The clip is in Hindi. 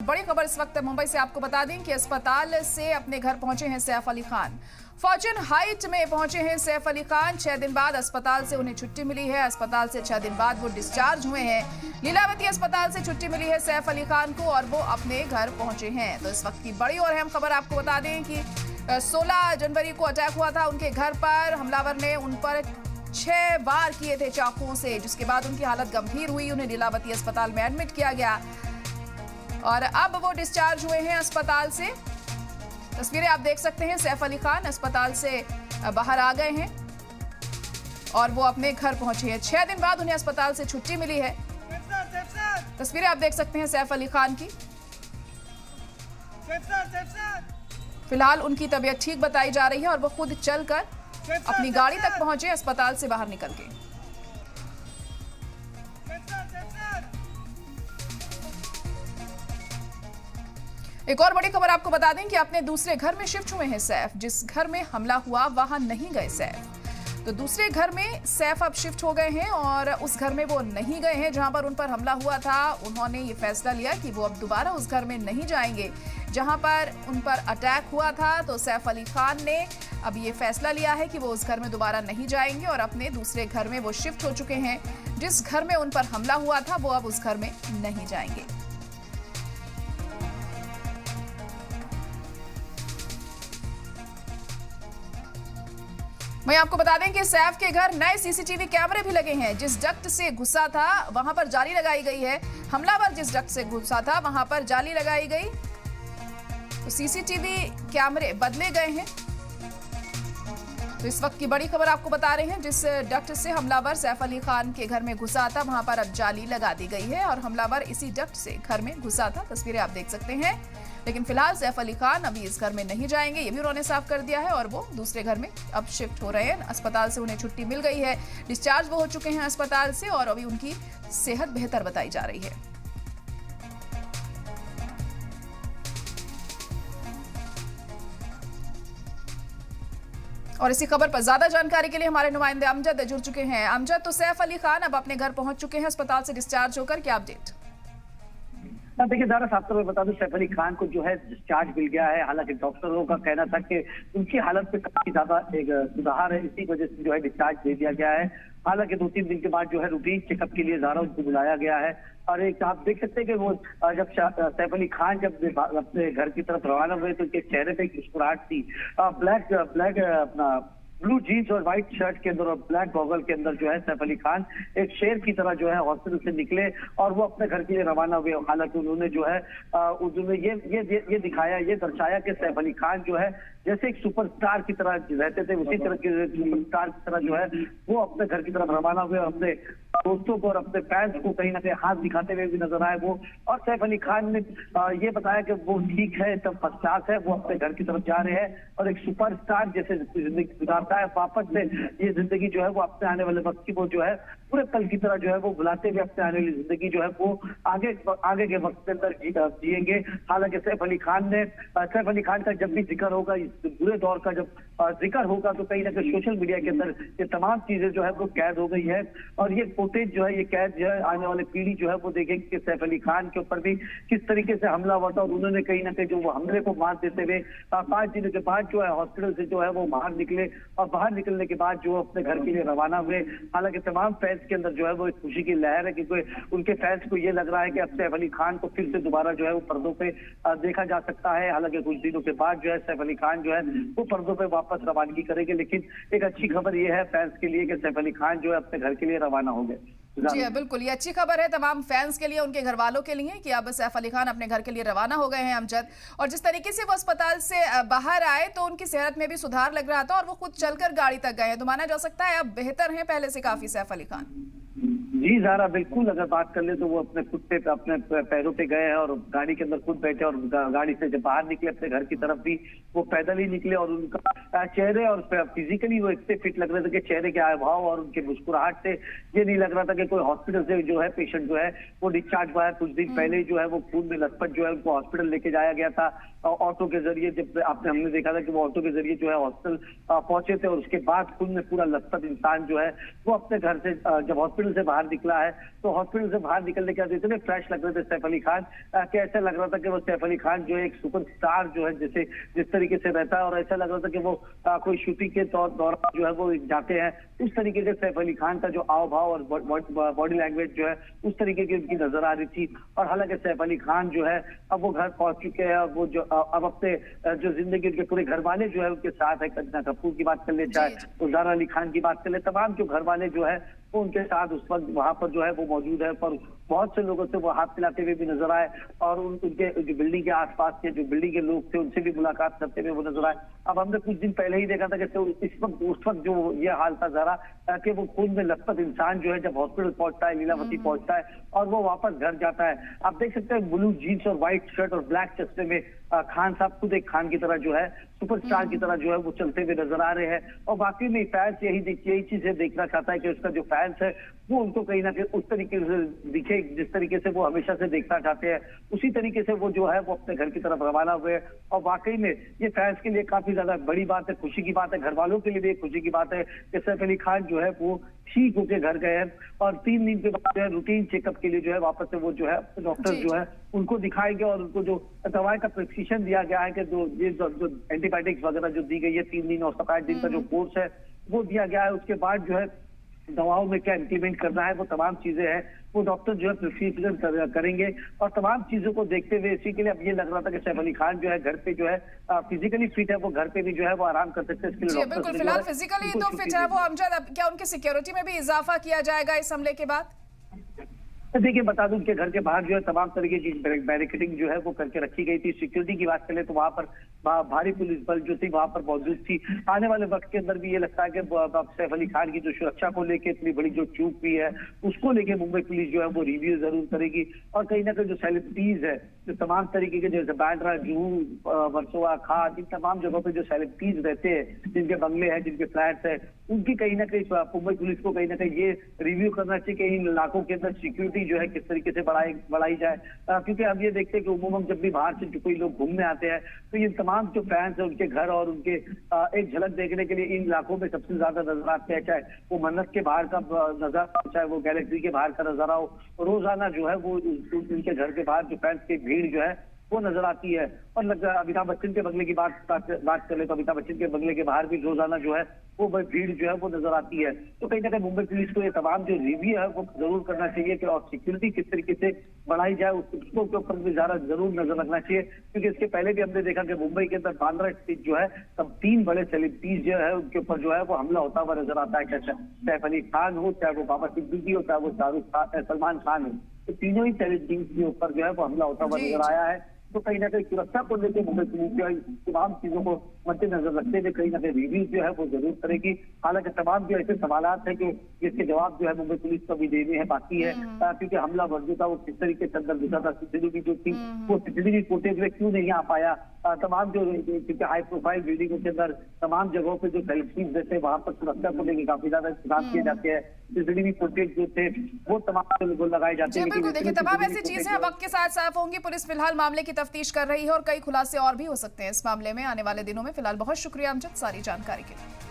बड़ी खबर इस वक्त मुंबई से आपको बता दें कि अस्पताल से अपने घर पहुंचे हैं सैफ अली खान। फॉर्च्यून हाइट में पहुंचे हैं सैफ अली खान। 6 दिन बाद अस्पताल से उन्हें छुट्टी मिली है। अस्पताल से 6 दिन बाद वो डिस्चार्ज हुए हैं। लीलावती अस्पताल से छुट्टी मिली है सैफ अली खान को और वो अपने घर पहुंचे हैं। तो इस वक्त की बड़ी और अहम खबर आपको बता दें कि 16 जनवरी को अटैक हुआ था उनके घर पर। हमलावर ने उन पर 6 वार किए थे चाकुओं से, जिसके बाद उनकी हालत गंभीर हुई। उन्हें लीलावती अस्पताल में एडमिट किया गया और अब वो डिस्चार्ज हुए हैं अस्पताल से। तस्वीरें आप देख सकते हैं, सैफ अली खान अस्पताल से बाहर आ गए हैं और वो अपने घर पहुंचे हैं। 6 दिन बाद उन्हें अस्पताल से छुट्टी मिली है। तस्वीरें आप देख सकते हैं सैफ अली खान की। फिलहाल उनकी तबीयत ठीक बताई जा रही है और वो खुद चलकर अपनी गाड़ी तक पहुंचे अस्पताल से बाहर निकल के। एक और बड़ी खबर आपको बता दें कि अपने दूसरे घर में शिफ्ट हुए हैं सैफ। जिस घर में हमला हुआ वहां नहीं गए सैफ, तो दूसरे घर में सैफ अब शिफ्ट हो गए हैं और उस घर में वो नहीं गए हैं जहां पर उन पर हमला हुआ था। उन्होंने ये फैसला लिया कि वो अब दोबारा उस घर में नहीं जाएंगे जहां पर उन पर अटैक हुआ था। तो सैफ अली खान ने अब ये फैसला लिया है कि वो उस घर में दोबारा नहीं जाएंगे और अपने दूसरे घर में वो शिफ्ट हो चुके हैं। जिस घर में उन पर हमला हुआ था वो अब उस घर में नहीं जाएंगे। मैं आपको बता दें कि सैफ के घर नए सीसीटीवी कैमरे भी लगे हैं। जिस डक्ट से घुसा था वहां पर जाली लगाई गई है। हमलावर जिस डक्ट से घुसा था वहां पर जाली लगाई गई, तो सीसीटीवी कैमरे बदले गए हैं। तो इस वक्त की बड़ी खबर आपको बता रहे हैं, जिस डक्ट से हमलावर सैफ अली खान के घर में घुसा था वहां पर अब जाली लगा दी गई है और हमलावर इसी डक्ट से घर में घुसा था। तस्वीरें आप देख सकते हैं। लेकिन फिलहाल सैफ अली खान अभी इस घर में नहीं जाएंगे, ये भी उन्होंने साफ कर दिया है और वो दूसरे घर में अब शिफ्ट हो रहे हैं। अस्पताल से उन्हें छुट्टी मिल गई है, डिस्चार्ज वो हो चुके हैं अस्पताल से और अभी उनकी सेहत बेहतर बताई जा रही है। और इसी खबर पर ज्यादा जानकारी के लिए हमारे नुमाइंदे अमजद जुड़ चुके हैं। अमजद, तो सैफ अली खान अब अपने घर पहुंच चुके हैं अस्पताल से डिस्चार्ज होकर, क्या अपडेट? देखिए दारा साहब, तो मैं बता दूं सैफ अली खान को जो है डिस्चार्ज मिल गया है। हालांकि डॉक्टरों का कहना था कि उनकी हालत में काफी ज्यादा एक सुधार है, इसी वजह से जो है डिस्चार्ज दे दिया गया है। हालांकि 2-3 दिन के बाद जो है रूटीन चेकअप के लिए दारा उनको बुलाया गया है। और एक आप देख सकते हैं कि वो जब सैफ अली खान जब अपने घर की तरफ रवाना हुए तो उनके चेहरे पे एक मुस्कुराहट थी। ब्लैक अपना ब्लू जीन्स और व्हाइट शर्ट के अंदर और ब्लैक गॉगल के अंदर जो है सैफ अली खान एक शेर की तरह जो है हॉस्पिटल से निकले और वो अपने घर के लिए रवाना हुए। हालांकि उन्होंने जो है उन्होंने ये दिखाया, ये दर्शाया कि सैफ अली खान जो है जैसे एक सुपरस्टार की तरह रहते थे, उसी तरह के सुपरस्टार की तरह जो है वो अपने घर की तरफ रवाना हुए और अपने दोस्तों को और अपने फैंस को कहीं ना कहीं हाथ दिखाते हुए भी नजर आए वो। और सैफ अली खान ने ये बताया कि वो ठीक है, तब फर्स्ट क्लास है, वो अपने घर की तरफ जा रहे हैं और एक सुपरस्टार जैसे जिंदगी गुजारता है वापस से ये जिंदगी जो है वो अपने आने वाले वक्त की वो जो है पूरे कल की तरह जो है वो बुलाते हुए अपने आने वाली जिंदगी जो है वो आगे के वक्त के अंदर जिएंगे। हालांकि सैफ अली खान का जब भी जिक्र होगा, इस बुरे दौर का जब जिक्र होगा, तो कहीं ना कहीं सोशल मीडिया के अंदर ये तमाम चीजें जो है वो कैद हो गई है और ये फुटेज जो है ये कैद जो है आने वाली पीढ़ी जो है वो देखेगी कि सैफ अली खान के ऊपर भी किस तरीके से हमला हुआ था और उन्होंने कहीं ना कहीं जो वो हमले को मार देते हुए 5 दिनों के बाद जो है हॉस्पिटल से जो है वो बाहर निकले और बाहर निकलने के बाद जो अपने घर के लिए रवाना हुए। हालांकि तमाम फैंस के अंदर जो है वो एक खुशी की लहर है, क्योंकि उनके फैंस को ये लग रहा है कि अब सैफ अली खान को फिर से दोबारा जो है वो पर्दों पे देखा जा सकता है। हालांकि कुछ दिनों के बाद जो है सैफ अली खान जो है वो पर्दों पे वापस रवानगी करेंगे। लेकिन एक अच्छी खबर ये है फैंस के लिए कि सैफ अली खान जो है अपने घर के लिए रवाना हो गए। जी बिल्कुल, ये अच्छी खबर है तमाम फैंस के लिए, उनके घर वालों के लिए कि अब सैफ अली खान अपने घर के लिए रवाना हो गए हैं अमजद। और जिस तरीके से वो अस्पताल से बाहर आए तो उनकी सेहत में भी सुधार लग रहा था और वो खुद चलकर गाड़ी तक गए हैं, तो माना जा सकता है अब बेहतर हैं पहले से काफी सैफ अली खान। जी ज़ारा, बिल्कुल अगर बात कर ले तो वो अपने खुद पे अपने पैरों पे गए हैं और गाड़ी के अंदर खुद बैठे और गाड़ी से जब बाहर निकले अपने घर की तरफ भी वो पैदल ही निकले और उनका चेहरे और फिजिकली वो इतने फिट लग रहे थे कि चेहरे के हाव और उनके मुस्कुराहट से ये नहीं लग रहा था कि कोई हॉस्पिटल से जो है पेशेंट जो है वो डिस्चार्ज हुआ है। कुछ दिन पहले जो है वो खून में लथपथ जो है उनको हॉस्पिटल लेके जाया गया था ऑटो के जरिए। जब हमने देखा था कि वो ऑटो के जरिए जो है हॉस्पिटल पहुंचे थे और उसके बाद खून में पूरा लथपथ इंसान जो है वो अपने घर से जब हॉस्पिटल से बाहर निकला है। तो हॉस्पिटल से बाहर निकलने के बाद इतने फ्रेश लग रहे थे सैफ अली खान कि ऐसा लग रहा था कि वो सैफ अली खान जो है एक सुपरस्टार जो है जैसे जिस तरीके से रहता है, और ऐसा लग रहा था कि वो कोई शूटिंग के दौरान जो है वो जाते हैं उस तरीके से सैफ अली खान का जो हाव भाव और बॉडी लैंग्वेज जो है उस तरीके की उनकी नजर आ रही थी। और हालांकि सैफ अली खान जो है अब वो घर पहुंच चुके हैं, और वो जो अब अपने जो जिंदगी उनके पूरे घर वाले जो है उनके साथ है। करीना कपूर की बात कर ले, चाहे ज़ारा अली खान की बात कर ले, तमाम जो घर वाले जो है वो उनके साथ उस वक्त वहां पर जो है वो मौजूद है। पर बहुत से लोगों से वो हाथ मिलाते हुए भी नजर आए, और उनके जो बिल्डिंग के आसपास के जो बिल्डिंग के लोग थे उनसे भी मुलाकात करते हुए वो नजर आए। अब हमने कुछ दिन पहले ही देखा था कि उस वक्त जो ये हाल था ज़रा कि वो खून में लथपथ इंसान जो है जब हॉस्पिटल पहुंचता है, लीलावती पहुंचता है और वो वापस घर जाता है। आप देख सकते हैं ब्लू जीन्स और व्हाइट शर्ट और ब्लैक चश्मे में खान साहब खुद एक खान की तरह जो है सुपरस्टार की तरह जो है वो चलते हुए नजर आ रहे हैं। और वाकई में फैंस यही चीजें देखना चाहता है कि उसका जो फैंस है वो उनको कहीं ना कहीं उस तरीके से दिखे जिस तरीके से वो हमेशा से देखना चाहते हैं, उसी तरीके से वो जो है वो अपने घर की तरफ रवाना हुए। और वाकई में ये फैंस के लिए काफी ज्यादा बड़ी बात है, खुशी की बात है। घर वालों के लिए भी एक खुशी की बात है कि सैफ अली खान जो है वो ठीक होकर घर गए हैं, और 3 दिन के बाद जो है रूटीन चेकअप के लिए जो है वापस से वो जो है डॉक्टर जो है उनको दिखाएंगे, और उनको जो दवाई का प्रिस्क्रिप्शन दिया गया है कि जो एंटीबायोटिक्स वगैरह जो दी गई है 3 दिन और 7 दिन का जो कोर्स है वो दिया गया है। उसके बाद जो है दवाओं में क्या इंप्लीमेंट करना है वो तमाम चीजें हैं वो डॉक्टर जो है प्रिस्क्रिप्शन करेंगे। और तमाम चीजों को देखते हुए इसी के लिए अब ये लग रहा था कि सैफ अली खान जो है घर पे जो है फिजिकली फिट है, वो घर पे भी जो है वो आराम कर सकते हैं। इसके लिए बिल्कुल, फिलहाल फिजिकली तो फिट है वो। अमजद, अब क्या उनकी सिक्योरिटी में भी इजाफा किया जाएगा इस हमले के बाद? देखिए, बता दूं उनके घर के बाहर जो है तमाम तरीके की बैरिकेडिंग जो है वो करके रखी गई थी। सिक्योरिटी की बात करें तो वहां पर भारी पुलिस बल जो थी वहां पर मौजूद थी। आने वाले वक्त के अंदर भी ये लगता है कि सैफ अली खान की जो सुरक्षा को लेकर इतनी बड़ी जो चूक हुई है उसको लेके मुंबई पुलिस जो है वो रिव्यू जरूर करेगी। और कहीं ना कहीं जो सेलिब्रिटीज है, जो तमाम तरीके के जैसे बांद्रा, जुहू, वर्सोवा, खास, इन तमाम जगहों पर जो सेलिब्रिटीज रहते हैं, जिनके बंगले हैं, जिनके फ्लैट्स है, उनकी कहीं ना कहीं मुंबई पुलिस को कहीं ना कहीं ये रिव्यू करना चाहिए कि इन इलाकों के अंदर सिक्योरिटी जो है किस तरीके से बढ़ाई जाए। क्योंकि अब ये देखते हैं कि उमूमन जब भी बाहर से जो कोई लोग घूमने आते हैं तो ये तमाम जो फैंस है उनके घर और उनके एक झलक देखने के लिए इन इलाकों में सबसे ज्यादा नजर आते हैं, चाहे वो मन्नत के बाहर का नजारा हो, चाहे वो गैलेक्सी के बाहर का नजारा हो। रोजाना जो है वो उनके घर के बाहर जो फैंस की भीड़ जो है वो नजर आती है। और अमिताभ बच्चन के बंगले की बात कर ले तो अमिताभ बच्चन के बंगले के बाहर भी रोजाना जो है वो भीड़ जो है वो नजर आती है। तो कहीं ना कहीं मुंबई पुलिस को ये तमाम जो रिव्यू है वो जरूर करना चाहिए कि और सिक्योरिटी किस तरीके से बढ़ाई जाए उसको के ऊपर भी ज्यादा जरूर नजर रखना चाहिए। क्योंकि इसके पहले भी हमने देखा कि मुंबई के अंदर बांद्रा स्थित जो है तब 3 बड़े सेलिब्रिटीज जो है उनके ऊपर जो है वो हमला होता हुआ नजर आता है। चाहे सैफ अली खान हो, चाहे वो बाबा सिद्दीकी हो, चाहे वो शाहरुख खान, सलमान खान हो, तो तीनों ही सेलिब्रिटीज के ऊपर जो है वो हमला होता हुआ नजर आया है। तो कहीं ना कहीं सुरक्षा को लेकर मुंबई पुलिस जो है तमाम चीजों को मद्देनजर रखते हुए कहीं ना कहीं रिव्यू जो है वो जरूर करेगी। हालांकि तमाम जो ऐसे सवालात है कि इसके जवाब जो है मुंबई पुलिस को भी देने हैं बाकी है, क्योंकि हमला जो था वो किस तरीके से अंदर घुसा था, सीसीटीवी जो थी वो सीसीटीवी फुटेज में क्यों नहीं आ पाया। तमाम जो क्योंकि हाई प्रोफाइल बिल्डिंगों के अंदर तमाम जगहों पे जो सेलिब्रिटीज रहते हैं वहां पर सुरक्षा को लेकर काफी ज्यादा इंतजाम किए जाते हैं। सीसीटीवी फुटेज जो थे वो तमाम लगाए जाते हैं। बिल्कुल, देखिए तमाम ऐसी चीजें वक्त के साथ साफ होंगी। पुलिस फिलहाल मामले की तफ्तीश कर रही है और कई खुलासे और भी हो सकते हैं इस मामले में आने वाले दिनों में। फिलहाल बहुत शुक्रिया अमजद सारी जानकारी के लिए।